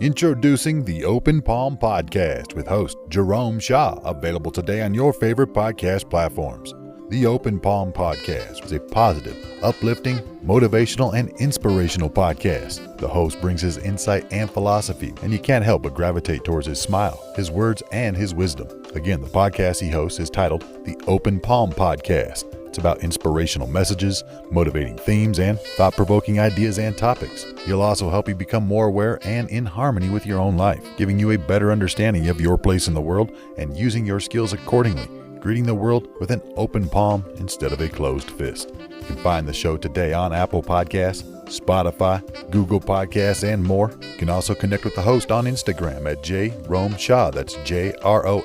Introducing the Open Palm Podcast with host Jerome Shaw, available today on your favorite podcast platforms. The Open Palm Podcast is a positive, uplifting, motivational, and inspirational podcast. The host brings his insight and philosophy, and you can't help but gravitate towards his smile, his words, and his wisdom. Again, the podcast he hosts is titled The Open Palm Podcast. It's about inspirational messages, motivating themes, and thought-provoking ideas and topics. He'll also help you become more aware and in harmony with your own life, giving you a better understanding of your place in the world and using your skills accordingly, greeting the world with an open palm instead of a closed fist. You can find the show today on Apple Podcasts, Spotify, Google Podcasts, and more. You can also connect with the host on Instagram at Jerome Shaw. That's JROMESHAW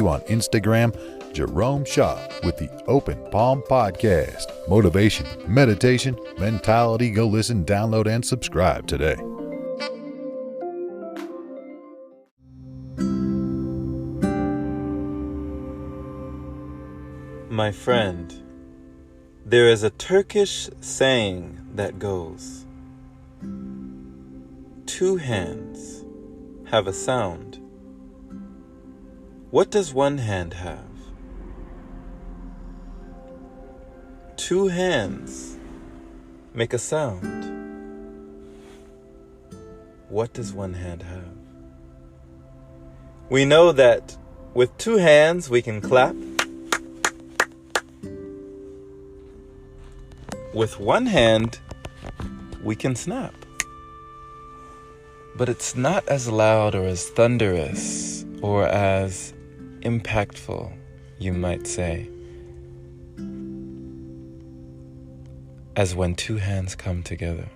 on Instagram. Jerome Shaw with the Open Palm Podcast. Motivation, meditation, mentality. Go listen, download, and subscribe today. My friend, there is a Turkish saying that goes, 2 hands have a sound. What does one hand have? 2 hands make a sound. What does one hand have? We know that with 2 hands we can clap. With 1 hand we can snap. But it's not as loud or as thunderous or as impactful, you might say, as when 2 hands come together.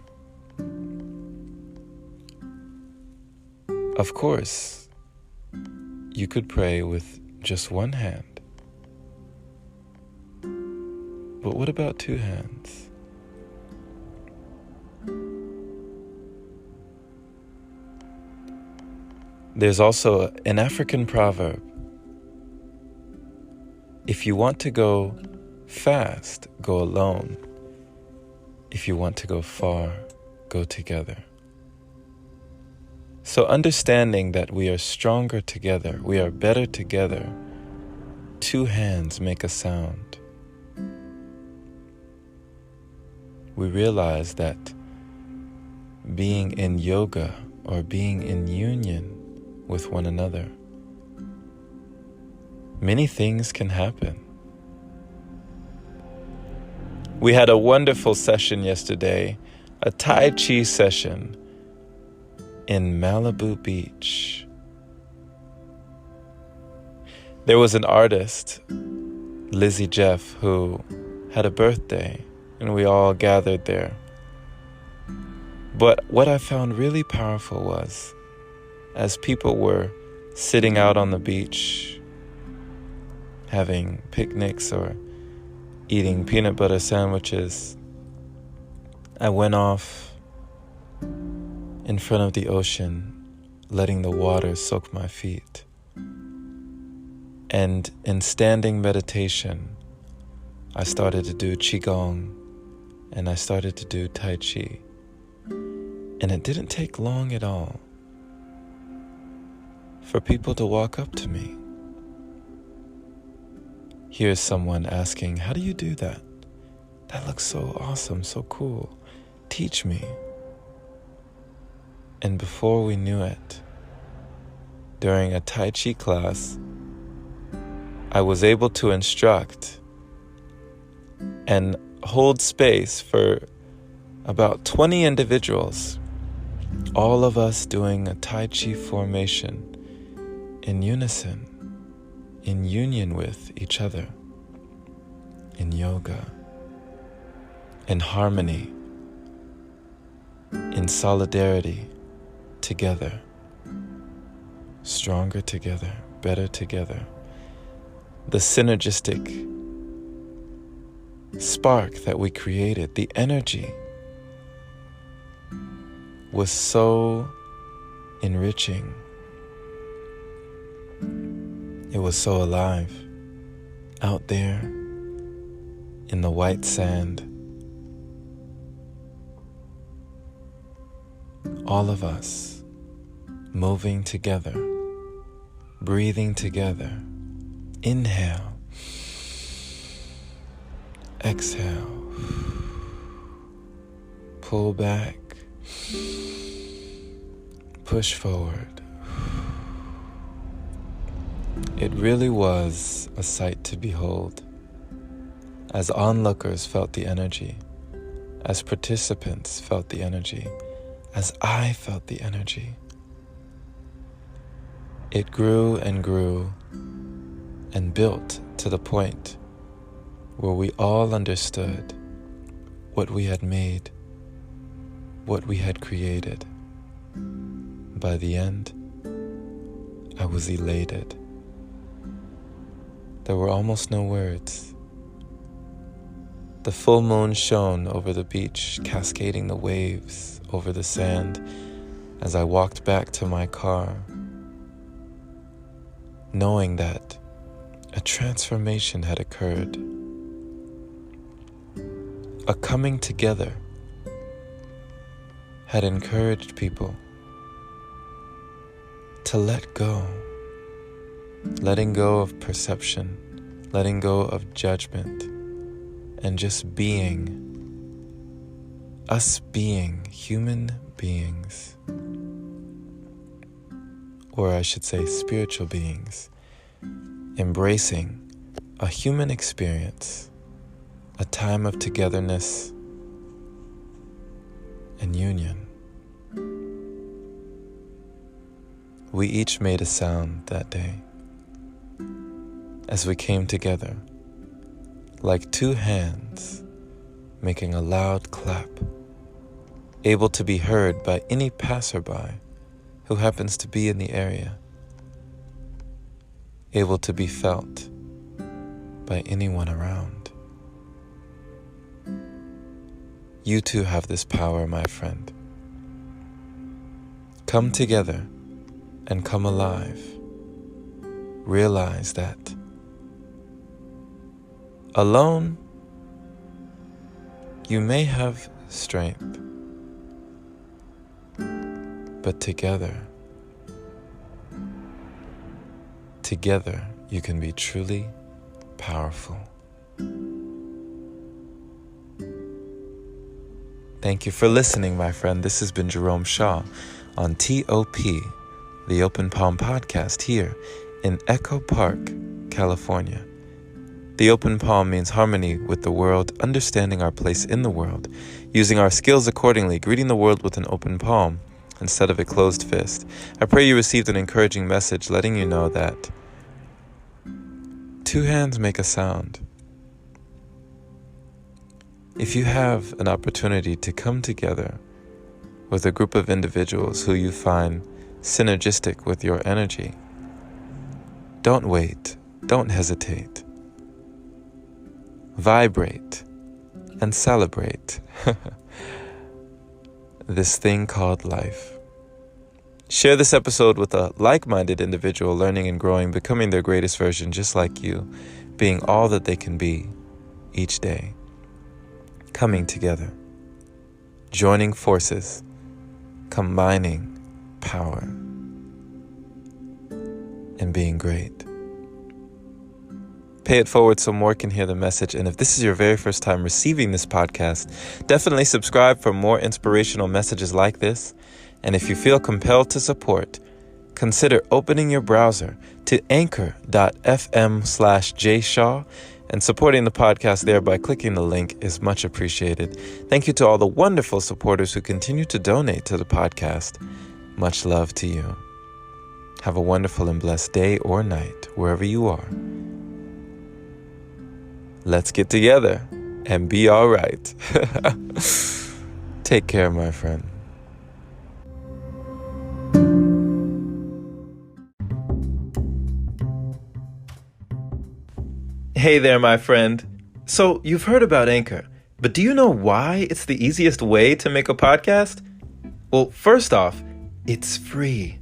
Of course, you could pray with just 1 hand. But what about 2 hands? There's also an African proverb. If you want to go fast, go alone. If you want to go far, go together. So understanding that we are stronger together, we are better together, 2 hands make a sound. We realize that being in yoga or being in union with one another, many things can happen. We had a wonderful session yesterday, a Tai Chi session in Malibu Beach. There was an artist, Lizzie Jeff, who had a birthday, and we all gathered there. But what I found really powerful was, as people were sitting out on the beach, having picnics or eating peanut butter sandwiches, I went off in front of the ocean, letting the water soak my feet. And in standing meditation, I started to do Qigong and I started to do Tai Chi. And it didn't take long at all for people to walk up to me. Here's someone asking, how do you do that? That looks so awesome, so cool. Teach me. And before we knew it, during a Tai Chi class, I was able to instruct and hold space for about 20 individuals, all of us doing a Tai Chi formation in unison, in union with each other, in yoga, in harmony, in solidarity, together, stronger together, better together. The synergistic spark that we created, the energy, was so enriching. It was so alive out there in the white sand. all of us, moving together, breathing together. Inhale, exhale, pull back, push forward. It really was a sight to behold, as onlookers felt the energy, as participants felt the energy, as I felt the energy. It grew and grew and built to the point where we all understood what we had made, what we had created. By the end, I was elated. There were almost no words. The full moon shone over the beach, cascading the waves over the sand as I walked back to my car, knowing that a transformation had occurred. A coming together had encouraged people to let go, letting go of perception, letting go of judgment, and just being, us being human beings, or I should say spiritual beings, embracing a human experience, a time of togetherness and union. We each made a sound that day as we came together, like two hands making a loud clap, able to be heard by any passerby who happens to be in the area, able to be felt by anyone around. You too have this power, my friend. Come together and come alive. Realize that alone, you may have strength, but together you can be truly powerful. Thank you for listening, my friend. This has been Jerome Shaw on TOP, the Open Palm Podcast, here in Echo Park, California. The open palm means harmony with the world, understanding our place in the world, using our skills accordingly, greeting the world with an open palm instead of a closed fist. I pray you received an encouraging message letting you know that two hands make a sound. If you have an opportunity to come together with a group of individuals who you find synergistic with your energy, don't wait, don't hesitate. Vibrate and celebrate this thing called life. Share this episode with a like-minded individual learning and growing, becoming their greatest version just like you, being all that they can be each day. Coming together, joining forces, combining power, and being great. Pay it forward so more can hear the message. And if this is your very first time receiving this podcast, definitely subscribe for more inspirational messages like this. And if you feel compelled to support, consider opening your browser to anchor.fm/jshaw and supporting the podcast there by clicking the link is much appreciated. Thank you to all the wonderful supporters who continue to donate to the podcast. Much love to you. Have a wonderful and blessed day or night, wherever you are. Let's get together and be all right. Take care, my friend. Hey there, my friend. So you've heard about Anchor, but do you know why it's the easiest way to make a podcast? Well, first off, it's free.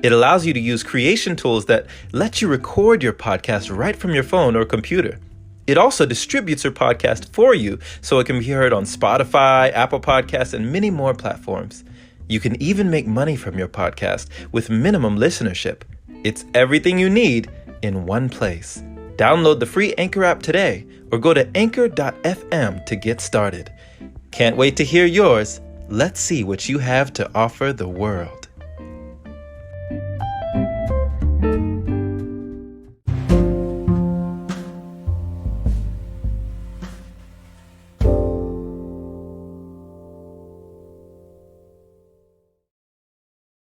It allows you to use creation tools that let you record your podcast right from your phone or computer. It also distributes your podcast for you so it can be heard on Spotify, Apple Podcasts, and many more platforms. You can even make money from your podcast with minimum listenership. It's everything you need in one place. Download the free Anchor app today or go to anchor.fm to get started. Can't wait to hear yours. Let's see what you have to offer the world.